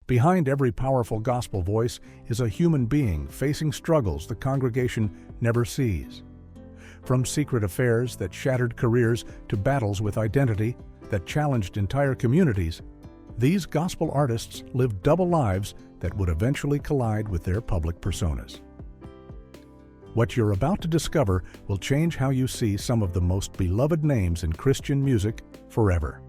Behind every powerful gospel voice is a human being facing struggles the congregation never sees. From secret affairs that shattered careers to battles with identity that challenged entire communities, these gospel artists lived double lives that would eventually collide with their public personas. What you're about to discover will change how you see some of the most beloved names in Christian music forever.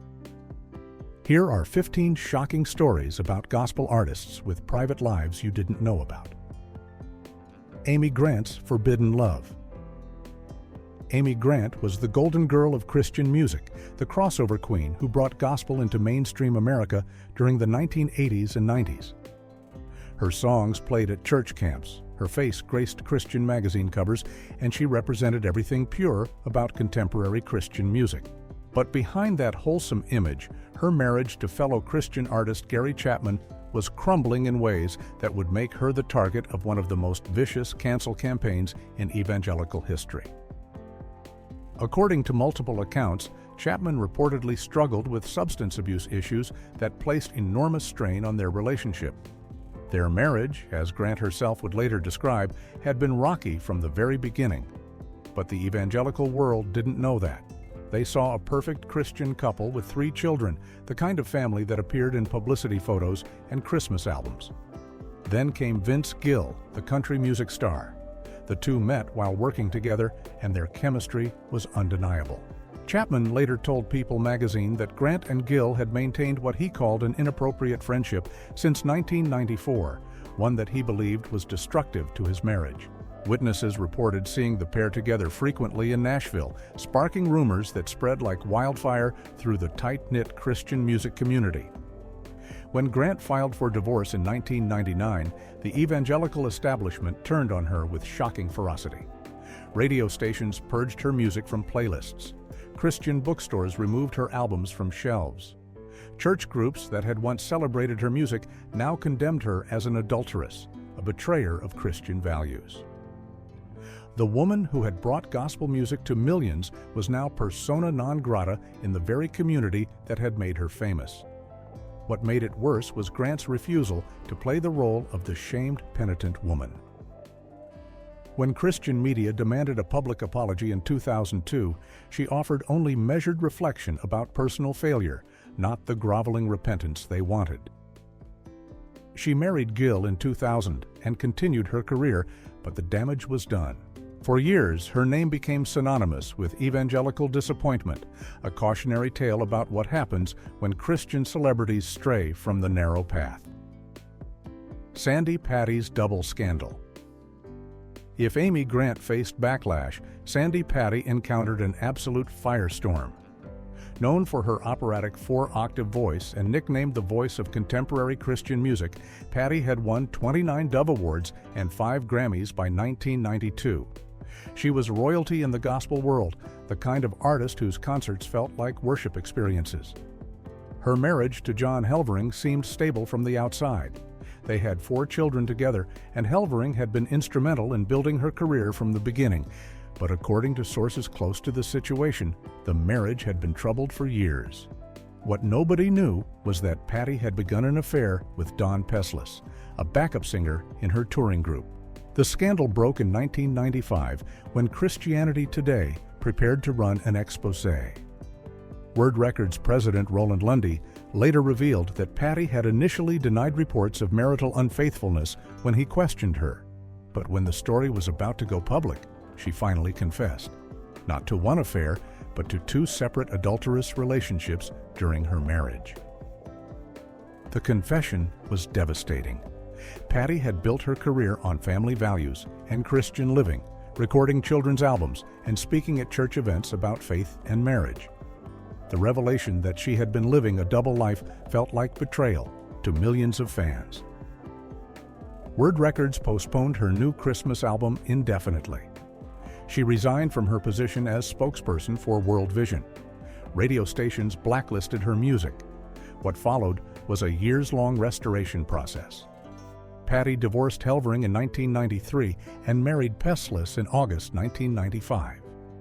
Here are 15 shocking stories about gospel artists with private lives you didn't know about. Amy Grant's Forbidden Love. Amy Grant was the golden girl of Christian music, the crossover queen who brought gospel into mainstream America during the 1980s and 90s. Her songs played at church camps, her face graced Christian magazine covers, and she represented everything pure about contemporary Christian music. But behind that wholesome image, her marriage to fellow Christian artist Gary Chapman was crumbling in ways that would make her the target of one of the most vicious cancel campaigns in evangelical history. According to multiple accounts, Chapman reportedly struggled with substance abuse issues that placed enormous strain on their relationship. Their marriage, as Grant herself would later describe, had been rocky from the very beginning. But the evangelical world didn't know that. They saw a perfect Christian couple with 3 children, the kind of family that appeared in publicity photos and Christmas albums. Then came Vince Gill, the country music star. The two met while working together, and their chemistry was undeniable. Chapman later told People magazine that Grant and Gill had maintained what he called an inappropriate friendship since 1994, one that he believed was destructive to his marriage. Witnesses reported seeing the pair together frequently in Nashville, sparking rumors that spread like wildfire through the tight-knit Christian music community. When Grant filed for divorce in 1999, the evangelical establishment turned on her with shocking ferocity. Radio stations purged her music from playlists. Christian bookstores removed her albums from shelves. Church groups that had once celebrated her music now condemned her as an adulteress, a betrayer of Christian values. The woman who had brought gospel music to millions was now persona non grata in the very community that had made her famous. What made it worse was Grant's refusal to play the role of the shamed, penitent woman. When Christian media demanded a public apology in 2002, she offered only measured reflection about personal failure, not the groveling repentance they wanted. She married Gill in 2000 and continued her career, but the damage was done. For years, her name became synonymous with evangelical disappointment, a cautionary tale about what happens when Christian celebrities stray from the narrow path. Sandi Patty's double scandal. If Amy Grant faced backlash, Sandi Patty encountered an absolute firestorm. Known for her operatic 4-octave voice and nicknamed the voice of contemporary Christian music, Patty had won 29 Dove Awards and 5 Grammys by 1992. She was royalty in the gospel world, the kind of artist whose concerts felt like worship experiences. Her marriage to John Helvering seemed stable from the outside. They had 4 children together, and Helvering had been instrumental in building her career from the beginning. But according to sources close to the situation, the marriage had been troubled for years. What nobody knew was that Patty had begun an affair with Don Peslis, a backup singer in her touring group. The scandal broke in 1995 when Christianity Today prepared to run an exposé. Word Records president Roland Lundy later revealed that Patty had initially denied reports of marital unfaithfulness when he questioned her. But when the story was about to go public, she finally confessed. Not to one affair, but to 2 separate adulterous relationships during her marriage. The confession was devastating. Patty had built her career on family values and Christian living, recording children's albums and speaking at church events about faith and marriage. The revelation that she had been living a double life felt like betrayal to millions of fans. Word Records postponed her new Christmas album indefinitely. She resigned from her position as spokesperson for World Vision. Radio stations blacklisted her music. What followed was a years-long restoration process. Patty divorced Helvering in 1993 and married Peslis in August 1995.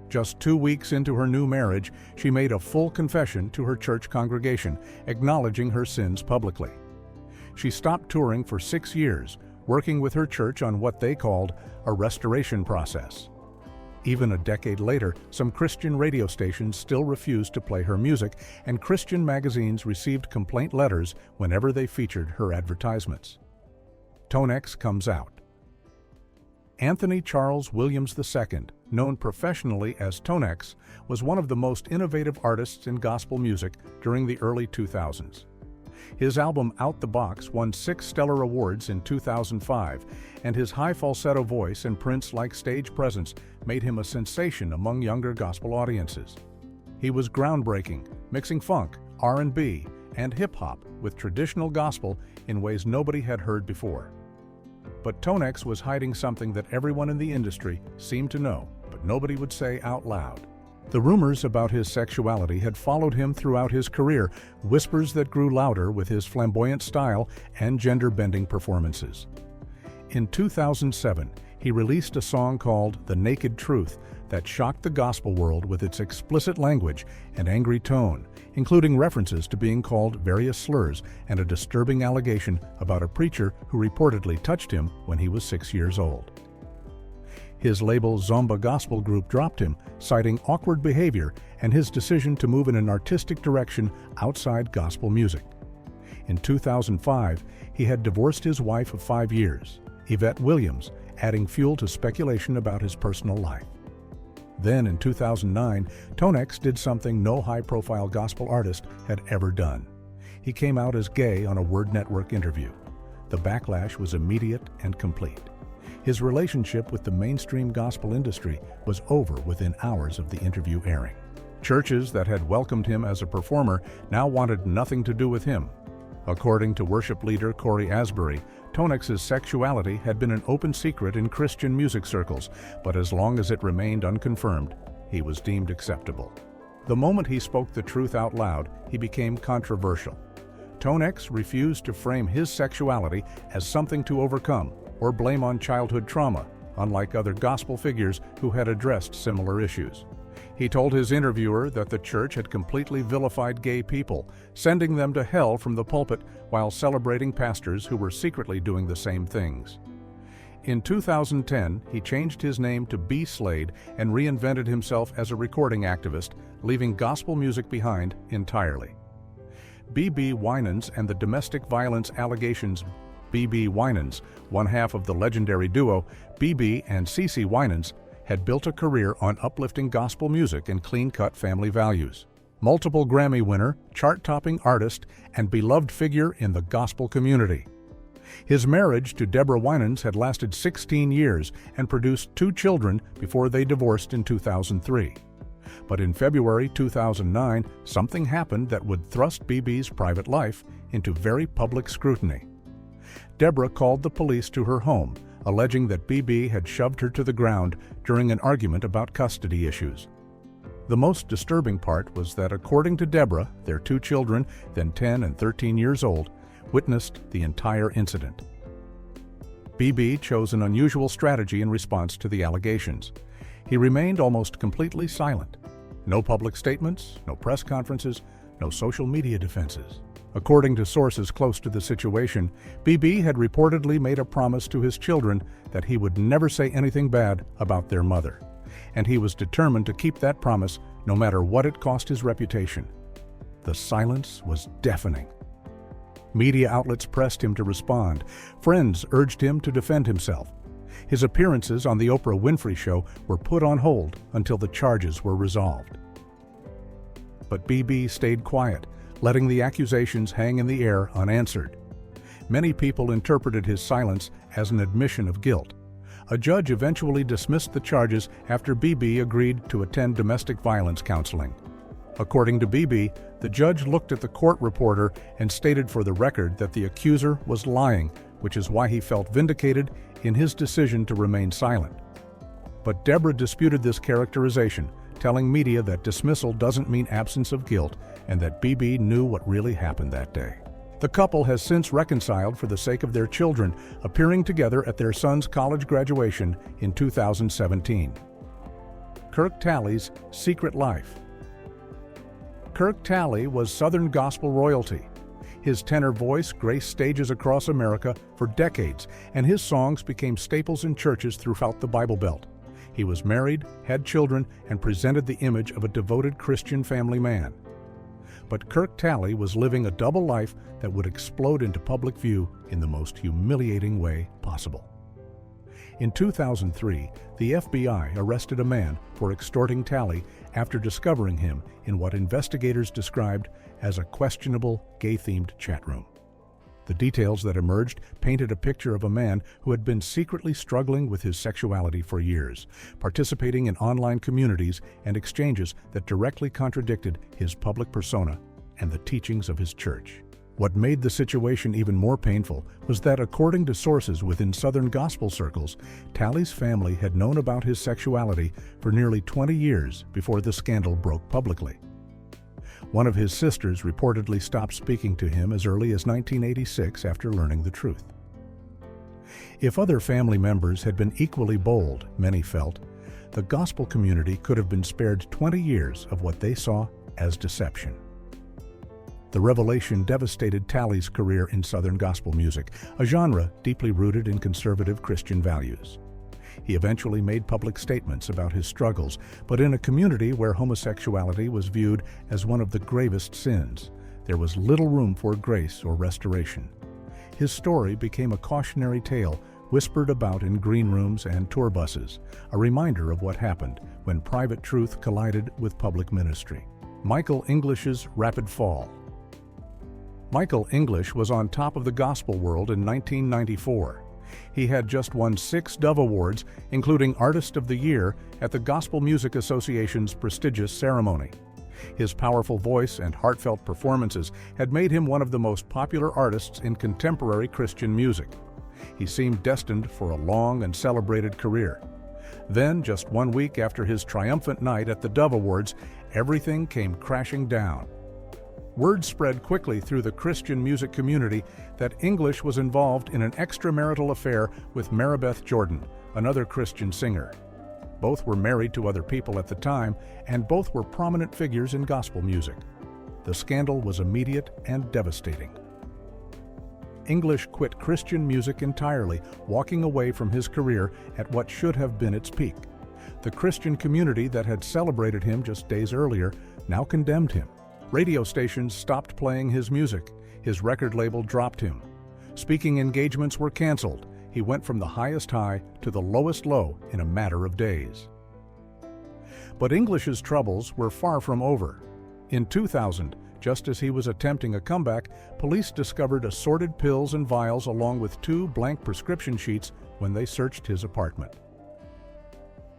Just 2 weeks into her new marriage, she made a full confession to her church congregation, acknowledging her sins publicly. She stopped touring for 6 years, working with her church on what they called a restoration process. Even a decade later, some Christian radio stations still refused to play her music, and Christian magazines received complaint letters whenever they featured her advertisements. Tonex comes out. Anthony Charles Williams II, known professionally as Tonex, was one of the most innovative artists in gospel music during the early 2000s. His album Out the Box won 6 Stellar Awards in 2005, and his high falsetto voice and Prince-like stage presence made him a sensation among younger gospel audiences. He was groundbreaking, mixing funk, R&B, and hip-hop with traditional gospel in ways nobody had heard before. But Tonex was hiding something that everyone in the industry seemed to know, but nobody would say out loud. The rumors about his sexuality had followed him throughout his career, whispers that grew louder with his flamboyant style and gender-bending performances. In 2007, he released a song called The Naked Truth that shocked the gospel world with its explicit language and angry tone, including references to being called various slurs and a disturbing allegation about a preacher who reportedly touched him when he was 6 years old. His label Zomba Gospel Group dropped him, citing awkward behavior and his decision to move in an artistic direction outside gospel music. In 2005, he had divorced his wife of 5 years, Yvette Williams, adding fuel to speculation about his personal life. Then in 2009, Tonex did something no high-profile gospel artist had ever done. He came out as gay on a Word Network interview. The backlash was immediate and complete. His relationship with the mainstream gospel industry was over within hours of the interview airing. Churches that had welcomed him as a performer now wanted nothing to do with him. According to worship leader Corey Asbury, Tonex's sexuality had been an open secret in Christian music circles, but as long as it remained unconfirmed, he was deemed acceptable. The moment he spoke the truth out loud, he became controversial. Tonex refused to frame his sexuality as something to overcome or blame on childhood trauma, unlike other gospel figures who had addressed similar issues. He told his interviewer that the church had completely vilified gay people, sending them to hell from the pulpit while celebrating pastors who were secretly doing the same things. In 2010, he changed his name to B. Slade and reinvented himself as a recording activist, leaving gospel music behind entirely. B.B. Winans and the domestic violence allegations. B.B. Winans, one half of the legendary duo B.B. and C.C. Winans, had built a career on uplifting gospel music and clean-cut family values. Multiple Grammy winner, chart-topping artist, and beloved figure in the gospel community. His marriage to Deborah Winans had lasted 16 years and produced 2 children before they divorced in 2003. But in February 2009, something happened that would thrust B.B.'s private life into very public scrutiny. Deborah called the police to her home, alleging that B.B. had shoved her to the ground during an argument about custody issues. The most disturbing part was that, according to Deborah, their 2 children, then 10 and 13 years old, witnessed the entire incident. B.B. chose an unusual strategy in response to the allegations. He remained almost completely silent. No public statements, no press conferences, no social media defenses. According to sources close to the situation, B.B. had reportedly made a promise to his children that he would never say anything bad about their mother, and he was determined to keep that promise no matter what it cost his reputation. The silence was deafening. Media outlets pressed him to respond. Friends urged him to defend himself. His appearances on the Oprah Winfrey Show were put on hold until the charges were resolved. But B.B. stayed quiet, letting the accusations hang in the air unanswered. Many people interpreted his silence as an admission of guilt. A judge eventually dismissed the charges after B.B. agreed to attend domestic violence counseling. According to B.B., the judge looked at the court reporter and stated for the record that the accuser was lying, which is why he felt vindicated in his decision to remain silent. But Deborah disputed this characterization, telling media that dismissal doesn't mean absence of guilt and that B.B. knew what really happened that day. The couple has since reconciled for the sake of their children, appearing together at their son's college graduation in 2017. Kirk Talley's secret life. Kirk Talley was Southern gospel royalty. His tenor voice graced stages across America for decades, and his songs became staples in churches throughout the Bible Belt. He was married, had children, and presented the image of a devoted Christian family man. But Kirk Talley was living a double life that would explode into public view in the most humiliating way possible. In 2003, the FBI arrested a man for extorting Talley after discovering him in what investigators described as a questionable gay-themed chat room. The details that emerged painted a picture of a man who had been secretly struggling with his sexuality for years, participating in online communities and exchanges that directly contradicted his public persona and the teachings of his church. What made the situation even more painful was that, according to sources within Southern gospel circles, Talley's family had known about his sexuality for nearly 20 years before the scandal broke publicly. One of his sisters reportedly stopped speaking to him as early as 1986 after learning the truth. If other family members had been equally bold, many felt, the gospel community could have been spared 20 years of what they saw as deception. The revelation devastated Talley's career in Southern gospel music, a genre deeply rooted in conservative Christian values. He eventually made public statements about his struggles, but in a community where homosexuality was viewed as one of the gravest sins, there was little room for grace or restoration. His story became a cautionary tale whispered about in green rooms and tour buses, a reminder of what happened when private truth collided with public ministry. Michael English's rapid fall. Michael English was on top of the gospel world in 1994. He had just won 6 Dove Awards, including Artist of the Year, at the Gospel Music Association's prestigious ceremony. His powerful voice and heartfelt performances had made him one of the most popular artists in contemporary Christian music. He seemed destined for a long and celebrated career. Then, just 1 week after his triumphant night at the Dove Awards, everything came crashing down. Word spread quickly through the Christian music community that English was involved in an extramarital affair with Maribeth Jordan, another Christian singer. Both were married to other people at the time, and both were prominent figures in gospel music. The scandal was immediate and devastating. English quit Christian music entirely, walking away from his career at what should have been its peak. The Christian community that had celebrated him just days earlier now condemned him. Radio stations stopped playing his music. His record label dropped him. Speaking engagements were canceled. He went from the highest high to the lowest low in a matter of days. But English's troubles were far from over. In 2000, just as he was attempting a comeback, police discovered assorted pills and vials along with 2 blank prescription sheets when they searched his apartment.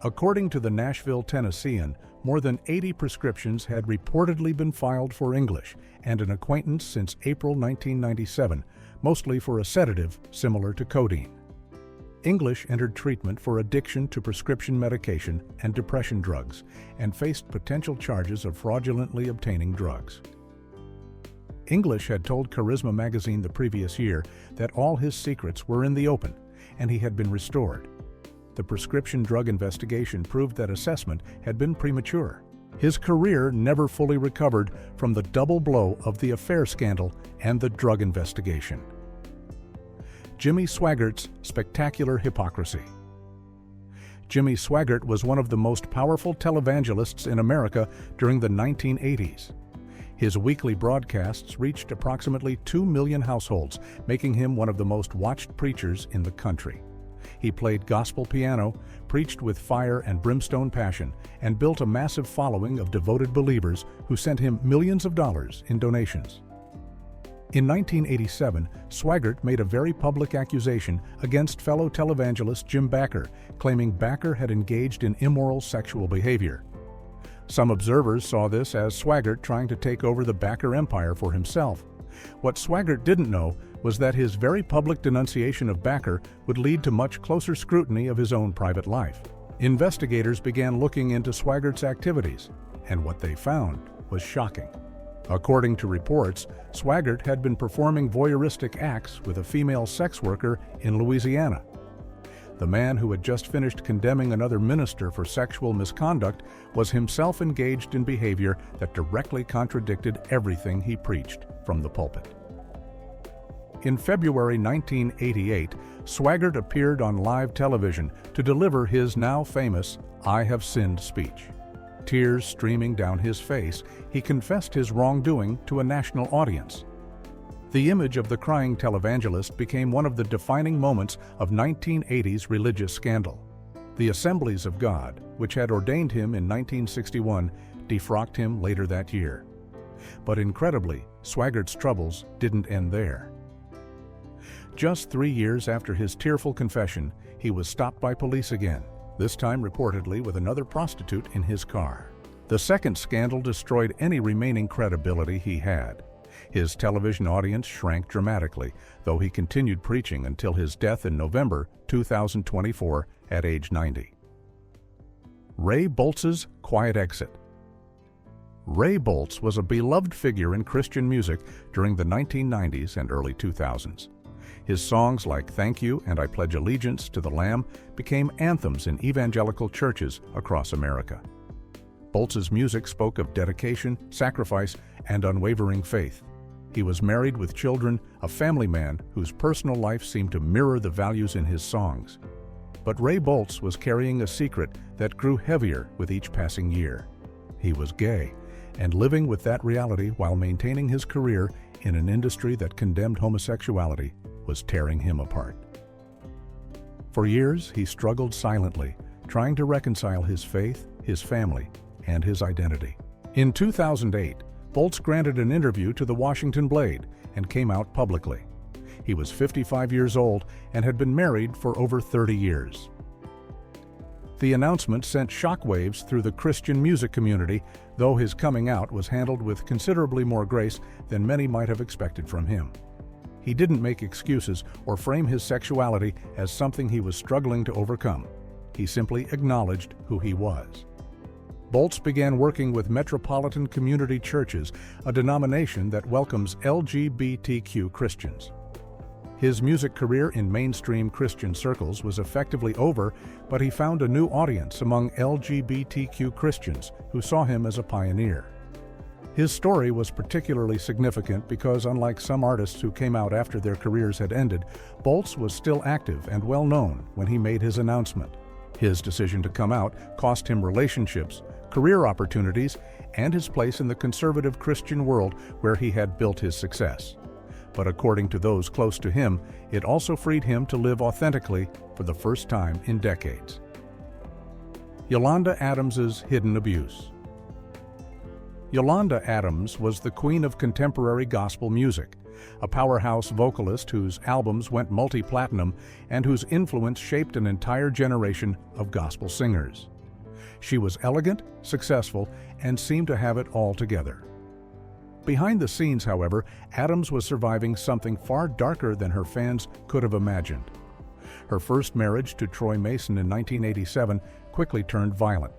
According to the Nashville Tennessean, more than 80 prescriptions had reportedly been filed for English and an acquaintance since April 1997, mostly for a sedative similar to codeine. English entered treatment for addiction to prescription medication and depression drugs and faced potential charges of fraudulently obtaining drugs. English had told Charisma magazine the previous year that all his secrets were in the open and he had been restored. The prescription drug investigation proved that assessment had been premature. His career never fully recovered from the double blow of the affair scandal and the drug investigation. Jimmy Swaggart's spectacular hypocrisy. Jimmy Swaggart was one of the most powerful televangelists in America during the 1980s. His weekly broadcasts reached approximately 2 million households, making him one of the most watched preachers in the country. He played gospel piano, preached with fire and brimstone passion, and built a massive following of devoted believers who sent him millions of dollars in donations. In 1987, Swaggart made a very public accusation against fellow televangelist Jim Bakker, claiming Bakker had engaged in immoral sexual behavior. Some observers saw this as Swaggart trying to take over the Bakker empire for himself. What Swaggart didn't know was that his very public denunciation of Bakker would lead to much closer scrutiny of his own private life. Investigators began looking into Swaggart's activities, and what they found was shocking. According to reports, Swaggart had been performing voyeuristic acts with a female sex worker in Louisiana. The man who had just finished condemning another minister for sexual misconduct was himself engaged in behavior that directly contradicted everything he preached from the pulpit. In February 1988, Swaggart appeared on live television to deliver his now famous "I Have Sinned" speech. Tears streaming down his face, he confessed his wrongdoing to a national audience. The image of the crying televangelist became one of the defining moments of 1980's religious scandal. The Assemblies of God, which had ordained him in 1961, defrocked him later that year. But incredibly, Swaggart's troubles didn't end there. Just 3 years after his tearful confession, he was stopped by police again, this time reportedly with another prostitute in his car. The second scandal destroyed any remaining credibility he had. His television audience shrank dramatically, though he continued preaching until his death in November 2024 at age 90. Ray Boltz's quiet exit. Ray Boltz was a beloved figure in Christian music during the 1990s and early 2000s. His songs like "Thank You" and "I Pledge Allegiance to the Lamb" became anthems in evangelical churches across America. Boltz's music spoke of dedication, sacrifice, and unwavering faith. He was married with children, a family man whose personal life seemed to mirror the values in his songs. But Ray Boltz was carrying a secret that grew heavier with each passing year. He was gay, and living with that reality while maintaining his career in an industry that condemned homosexuality was tearing him apart. For years, he struggled silently, trying to reconcile his faith, his family, and his identity. In 2008, Boltz granted an interview to the Washington Blade and came out publicly. He was 55 years old and had been married for over 30 years. The announcement sent shockwaves through the Christian music community, though his coming out was handled with considerably more grace than many might have expected from him. He didn't make excuses or frame his sexuality as something he was struggling to overcome. He simply acknowledged who he was. Boltz began working with Metropolitan Community Churches, a denomination that welcomes LGBTQ Christians. His music career in mainstream Christian circles was effectively over, but he found a new audience among LGBTQ Christians who saw him as a pioneer. His story was particularly significant because, unlike some artists who came out after their careers had ended, Boltz was still active and well known when he made his announcement. His decision to come out cost him relationships, career opportunities, and his place in the conservative Christian world where he had built his success. But according to those close to him, it also freed him to live authentically for the first time in decades. Yolanda Adams's hidden abuse. Yolanda Adams was the queen of contemporary gospel music, a powerhouse vocalist whose albums went multi-platinum and whose influence shaped an entire generation of gospel singers. She was elegant, successful, and seemed to have it all together. Behind the scenes, however, Adams was surviving something far darker than her fans could have imagined. Her first marriage to Troy Mason in 1987 quickly turned violent.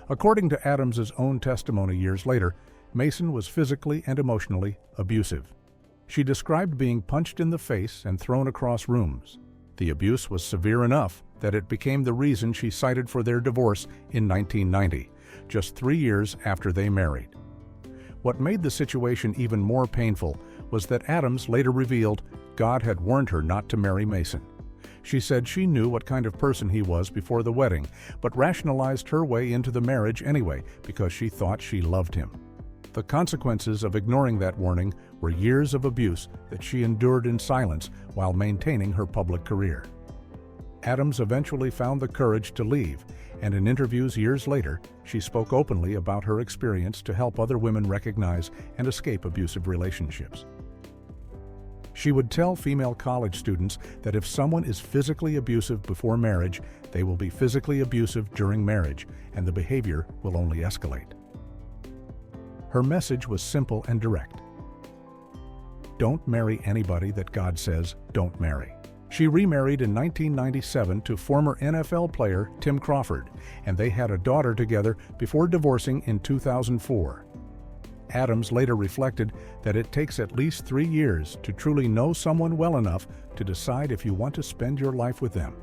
According to Adams's own testimony years later, Mason was physically and emotionally abusive. She described being punched in the face and thrown across rooms. The abuse was severe enough that it became the reason she cited for their divorce in 1990, just 3 years after they married. What made the situation even more painful was that Adams later revealed God had warned her not to marry Mason. She said she knew what kind of person he was before the wedding, but rationalized her way into the marriage anyway because she thought she loved him. The consequences of ignoring that warning were years of abuse that she endured in silence while maintaining her public career. Adams eventually found the courage to leave, and in interviews years later, she spoke openly about her experience to help other women recognize and escape abusive relationships. She would tell female college students that if someone is physically abusive before marriage, they will be physically abusive during marriage, and the behavior will only escalate. Her message was simple and direct. Don't marry anybody that God says don't marry. She remarried in 1997 to former NFL player Tim Crawford, and they had a daughter together before divorcing in 2004. Adams later reflected that it takes at least 3 years to truly know someone well enough to decide if you want to spend your life with them.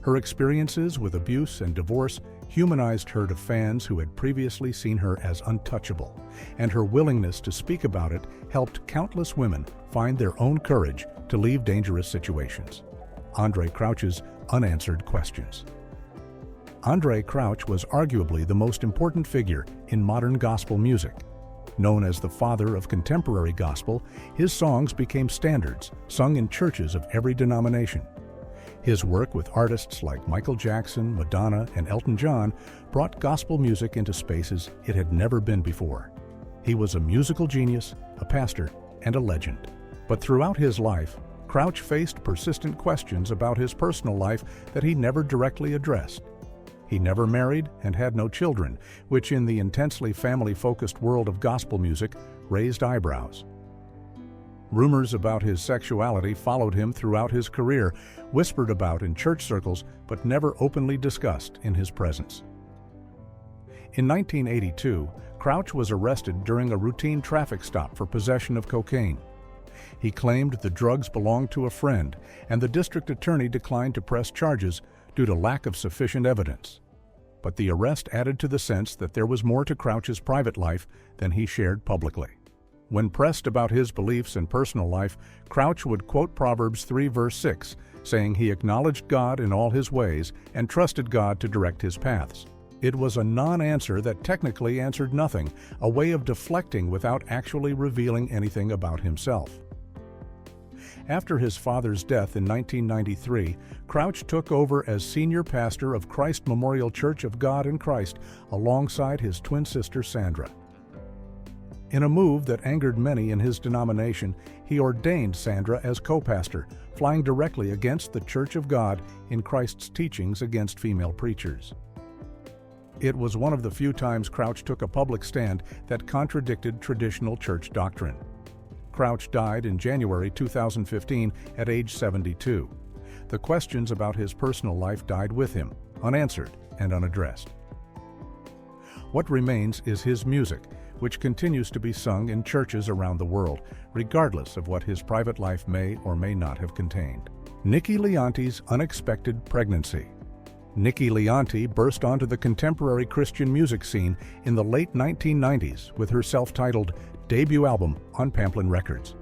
Her experiences with abuse and divorce humanized her to fans who had previously seen her as untouchable, and her willingness to speak about it helped countless women find their own courage to leave dangerous situations. Andraé Crouch's unanswered questions. Andraé Crouch was arguably the most important figure in modern gospel music. Known as the father of contemporary gospel, his songs became standards, sung in churches of every denomination. His work with artists like Michael Jackson, Madonna, and Elton John brought gospel music into spaces it had never been before. He was a musical genius, a pastor, and a legend. But throughout his life, Crouch faced persistent questions about his personal life that he never directly addressed. He never married and had no children, which in the intensely family-focused world of gospel music raised eyebrows. Rumors about his sexuality followed him throughout his career, whispered about in church circles, but never openly discussed in his presence. In 1982, Crouch was arrested during a routine traffic stop for possession of cocaine. He claimed the drugs belonged to a friend, and the district attorney declined to press charges due to lack of sufficient evidence. But the arrest added to the sense that there was more to Crouch's private life than he shared publicly. When pressed about his beliefs and personal life, Crouch would quote Proverbs 3 verse 6, saying he acknowledged God in all his ways and trusted God to direct his paths. It was a non-answer that technically answered nothing, a way of deflecting without actually revealing anything about himself. After his father's death in 1993, Crouch took over as senior pastor of Christ Memorial Church of God in Christ alongside his twin sister Sandra. In a move that angered many in his denomination, he ordained Sandra as co-pastor, flying directly against the Church of God in Christ's teachings against female preachers. It was one of the few times Crouch took a public stand that contradicted traditional church doctrine. Crouch died in January 2015 at age 72. The questions about his personal life died with him, unanswered and unaddressed. What remains is his music, which continues to be sung in churches around the world, regardless of what his private life may or may not have contained. Nikki Leonti's unexpected pregnancy. Nikki Leonti burst onto the contemporary Christian music scene in the late 1990s with her self-titled debut album on Pamplin Records.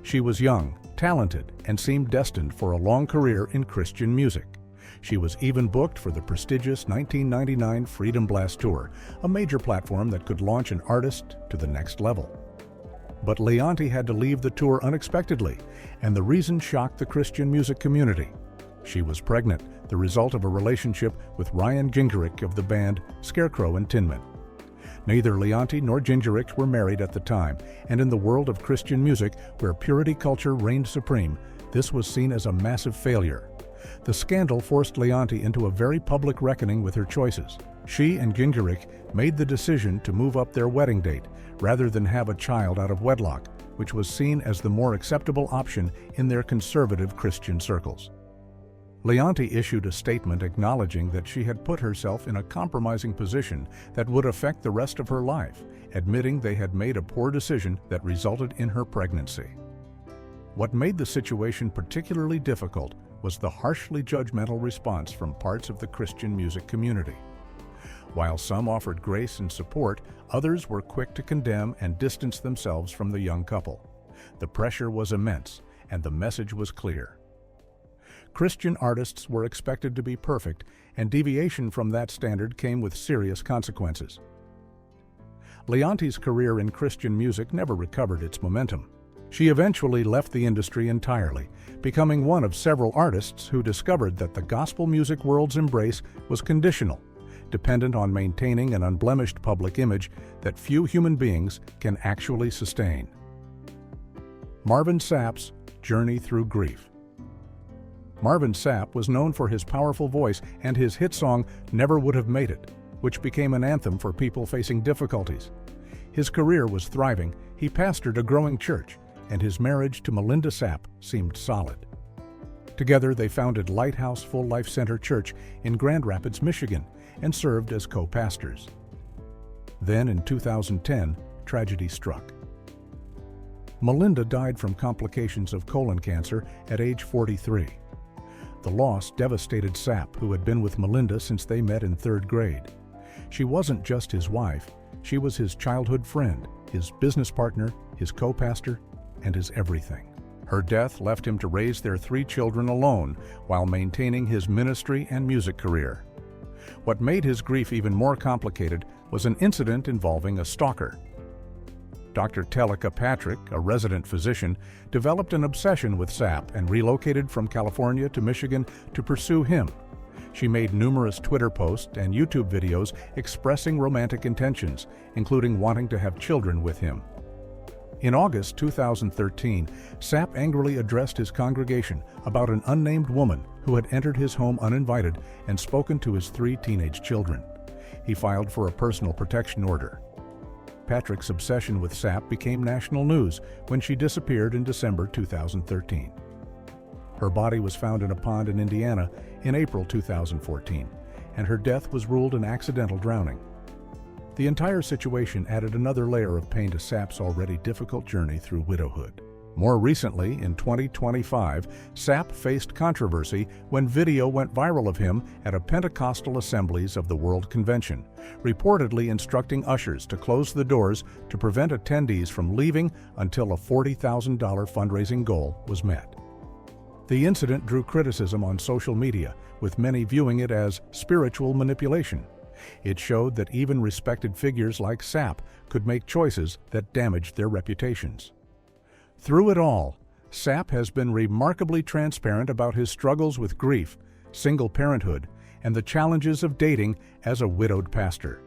She was young, talented, and seemed destined for a long career in Christian music. She was even booked for the prestigious 1999 Freedom Blast Tour, a major platform that could launch an artist to the next level. But Leonti had to leave the tour unexpectedly, and the reason shocked the Christian music community. She was pregnant, the result of a relationship with Ryan Gingerich of the band Scarecrow and Tinman. Neither Leonti nor Gingerich were married at the time, and in the world of Christian music, where purity culture reigned supreme, this was seen as a massive failure. The scandal forced Leonti into a very public reckoning with her choices. She and Gingerich made the decision to move up their wedding date rather than have a child out of wedlock, which was seen as the more acceptable option in their conservative Christian circles. Leonti issued a statement acknowledging that she had put herself in a compromising position that would affect the rest of her life, admitting they had made a poor decision that resulted in her pregnancy. What made the situation particularly difficult was the harshly judgmental response from parts of the Christian music community. While some offered grace and support, others were quick to condemn and distance themselves from the young couple. The pressure was immense, and the message was clear. Christian artists were expected to be perfect, and deviation from that standard came with serious consequences. Leonti's career in Christian music never recovered its momentum. She eventually left the industry entirely, becoming one of several artists who discovered that the gospel music world's embrace was conditional, dependent on maintaining an unblemished public image that few human beings can actually sustain. Marvin Sapp's Journey Through Grief. Marvin Sapp was known for his powerful voice, and his hit song Never Would Have Made It, which became an anthem for people facing difficulties. His career was thriving, he pastored a growing church, and his marriage to Melinda Sapp seemed solid. Together they founded Lighthouse Full Life Center Church in Grand Rapids, Michigan, and served as co-pastors. Then in 2010, tragedy struck. Melinda died from complications of colon cancer at age 43. The loss devastated Sapp, who had been with Melinda since they met in 3rd grade. She wasn't just his wife, she was his childhood friend, his business partner, his co-pastor, and his everything. Her death left him to raise their 3 children alone while maintaining his ministry and music career. What made his grief even more complicated was an incident involving a stalker. Dr. Telika Patrick, a resident physician, developed an obsession with Sapp and relocated from California to Michigan to pursue him. She made numerous Twitter posts and YouTube videos expressing romantic intentions, including wanting to have children with him. In August 2013, Sapp angrily addressed his congregation about an unnamed woman who had entered his home uninvited and spoken to his 3 teenage children. He filed for a personal protection order. Patrick's obsession with Sapp became national news when she disappeared in December 2013. Her body was found in a pond in Indiana in April 2014, and her death was ruled an accidental drowning. The entire situation added another layer of pain to Sapp's already difficult journey through widowhood. More recently, in 2025, Sapp faced controversy when video went viral of him at a Pentecostal Assemblies of the World Convention, reportedly instructing ushers to close the doors to prevent attendees from leaving until a $40,000 fundraising goal was met. The incident drew criticism on social media, with many viewing it as spiritual manipulation. It showed that even respected figures like Sapp could make choices that damaged their reputations. Through it all, Sapp has been remarkably transparent about his struggles with grief, single parenthood, and the challenges of dating as a widowed pastor.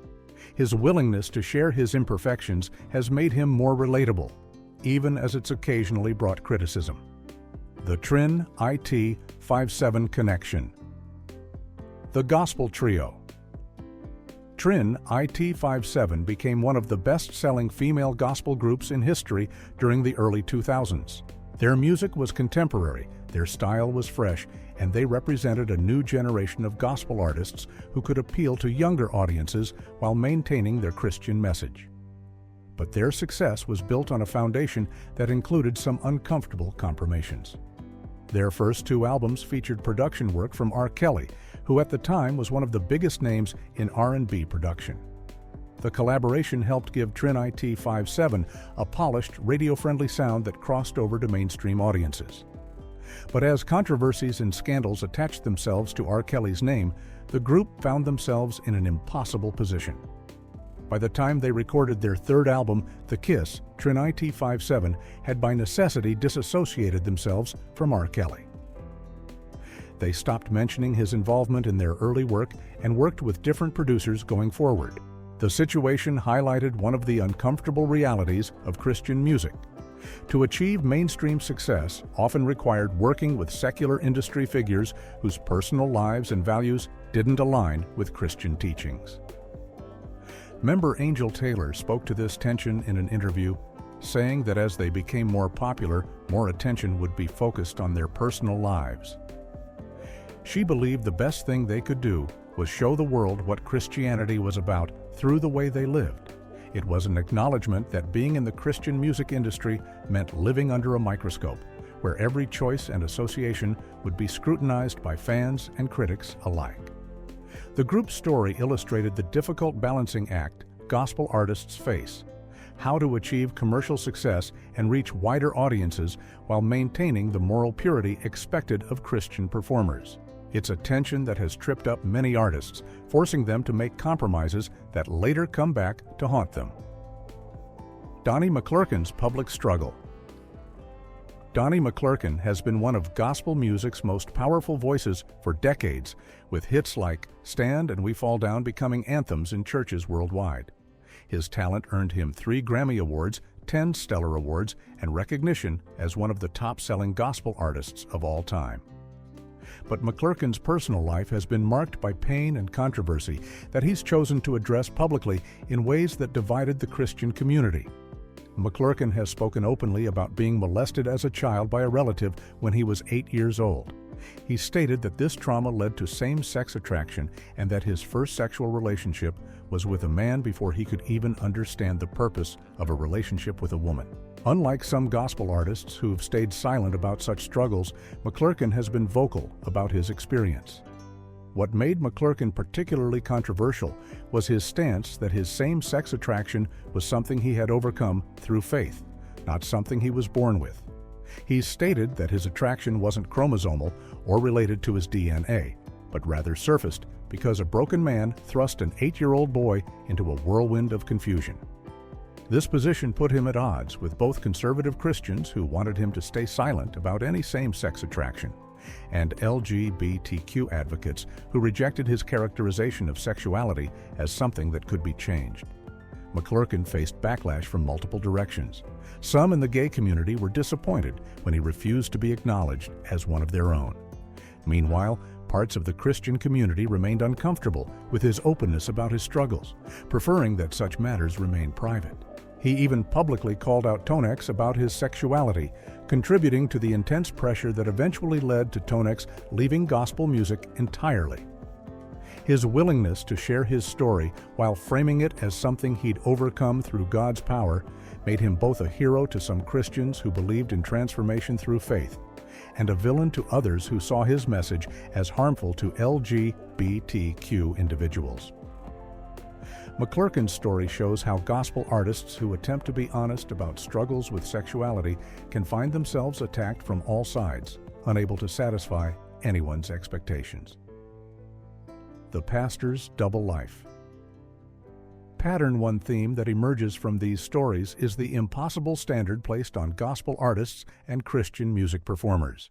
His willingness to share his imperfections has made him more relatable, even as it's occasionally brought criticism. The Trin IT57 Connection. The Gospel Trio. Trin IT57 became one of the best-selling female gospel groups in history during the early 2000s. Their music was contemporary, their style was fresh, and they represented a new generation of gospel artists who could appeal to younger audiences while maintaining their Christian message. But their success was built on a foundation that included some uncomfortable compromises. Their first 2 albums featured production work from R. Kelly, who at the time was one of the biggest names in R&B production. The collaboration helped give Trin IT57 a polished, radio-friendly sound that crossed over to mainstream audiences. But as controversies and scandals attached themselves to R. Kelly's name, the group found themselves in an impossible position. By the time they recorded their 3rd album, The Kiss, Trin IT57 had by necessity disassociated themselves from R. Kelly. They stopped mentioning his involvement in their early work and worked with different producers going forward. The situation highlighted one of the uncomfortable realities of Christian music. To achieve mainstream success often required working with secular industry figures whose personal lives and values didn't align with Christian teachings. Member Angel Taylor spoke to this tension in an interview, saying that as they became more popular, more attention would be focused on their personal lives. She believed the best thing they could do was show the world what Christianity was about through the way they lived. It was an acknowledgement that being in the Christian music industry meant living under a microscope, where every choice and association would be scrutinized by fans and critics alike. The group's story illustrated the difficult balancing act gospel artists face: how to achieve commercial success and reach wider audiences while maintaining the moral purity expected of Christian performers. It's a tension that has tripped up many artists, forcing them to make compromises that later come back to haunt them. Donnie McClurkin's public struggle. Donnie McClurkin has been one of gospel music's most powerful voices for decades, with hits like Stand and We Fall Down becoming anthems in churches worldwide. His talent earned him 3 Grammy Awards, 10 Stellar Awards, and recognition as one of the top-selling gospel artists of all time. But McClurkin's personal life has been marked by pain and controversy that he's chosen to address publicly in ways that divided the Christian community. McClurkin has spoken openly about being molested as a child by a relative when he was 8 years old. He stated that this trauma led to same-sex attraction and that his first sexual relationship was with a man before he could even understand the purpose of a relationship with a woman. Unlike some gospel artists who have stayed silent about such struggles, McClurkin has been vocal about his experience. What made McClurkin particularly controversial was his stance that his same-sex attraction was something he had overcome through faith, not something he was born with. He's stated that his attraction wasn't chromosomal or related to his DNA, but rather surfaced because a broken man thrust an 8-year-old boy into a whirlwind of confusion. This position put him at odds with both conservative Christians who wanted him to stay silent about any same-sex attraction, and LGBTQ advocates who rejected his characterization of sexuality as something that could be changed. McClurkin faced backlash from multiple directions. Some in the gay community were disappointed when he refused to be acknowledged as one of their own. Meanwhile, parts of the Christian community remained uncomfortable with his openness about his struggles, preferring that such matters remain private. He even publicly called out Tonex about his sexuality, contributing to the intense pressure that eventually led to Tonex leaving gospel music entirely. His willingness to share his story while framing it as something he'd overcome through God's power made him both a hero to some Christians who believed in transformation through faith, and a villain to others who saw his message as harmful to LGBTQ individuals. McClurkin's story shows how gospel artists who attempt to be honest about struggles with sexuality can find themselves attacked from all sides, unable to satisfy anyone's expectations. The pastor's double life. One theme that emerges from these stories is the impossible standard placed on gospel artists and Christian music performers.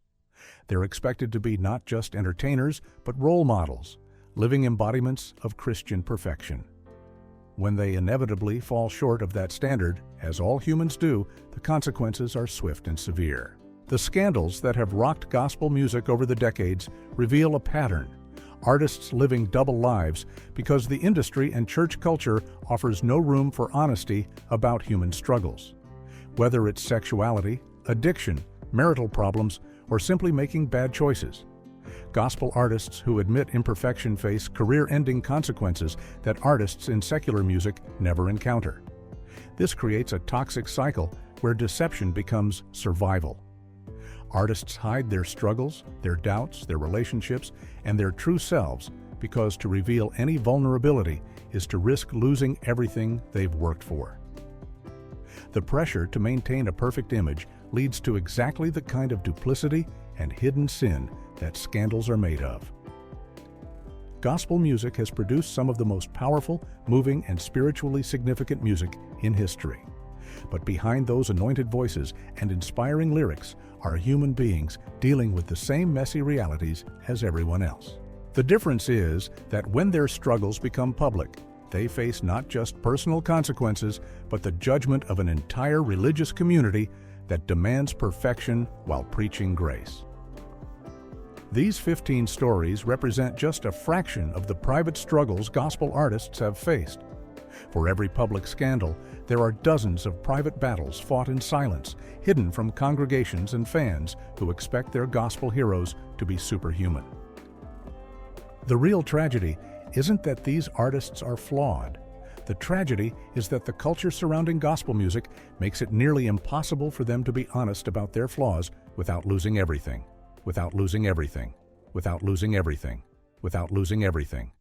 They're expected to be not just entertainers, but role models, living embodiments of Christian perfection. When they inevitably fall short of that standard, as all humans do, the consequences are swift and severe. The scandals that have rocked gospel music over the decades reveal a pattern: artists living double lives because the industry and church culture offers no room for honesty about human struggles. Whether it's sexuality, addiction, marital problems, or simply making bad choices, gospel artists who admit imperfection face career-ending consequences that artists in secular music never encounter. This creates a toxic cycle where deception becomes survival. Artists hide their struggles, their doubts, their relationships, and their true selves because to reveal any vulnerability is to risk losing everything they've worked for. The pressure to maintain a perfect image leads to exactly the kind of duplicity and hidden sin that scandals are made of. Gospel music has produced some of the most powerful, moving, and spiritually significant music in history. But behind those anointed voices and inspiring lyrics are human beings dealing with the same messy realities as everyone else. The difference is that when their struggles become public, they face not just personal consequences, but the judgment of an entire religious community that demands perfection while preaching grace. These 15 stories represent just a fraction of the private struggles gospel artists have faced. For every public scandal, there are dozens of private battles fought in silence, hidden from congregations and fans who expect their gospel heroes to be superhuman. The real tragedy isn't that these artists are flawed. The tragedy is that the culture surrounding gospel music makes it nearly impossible for them to be honest about their flaws without losing everything, without losing everything, without losing everything, without losing everything.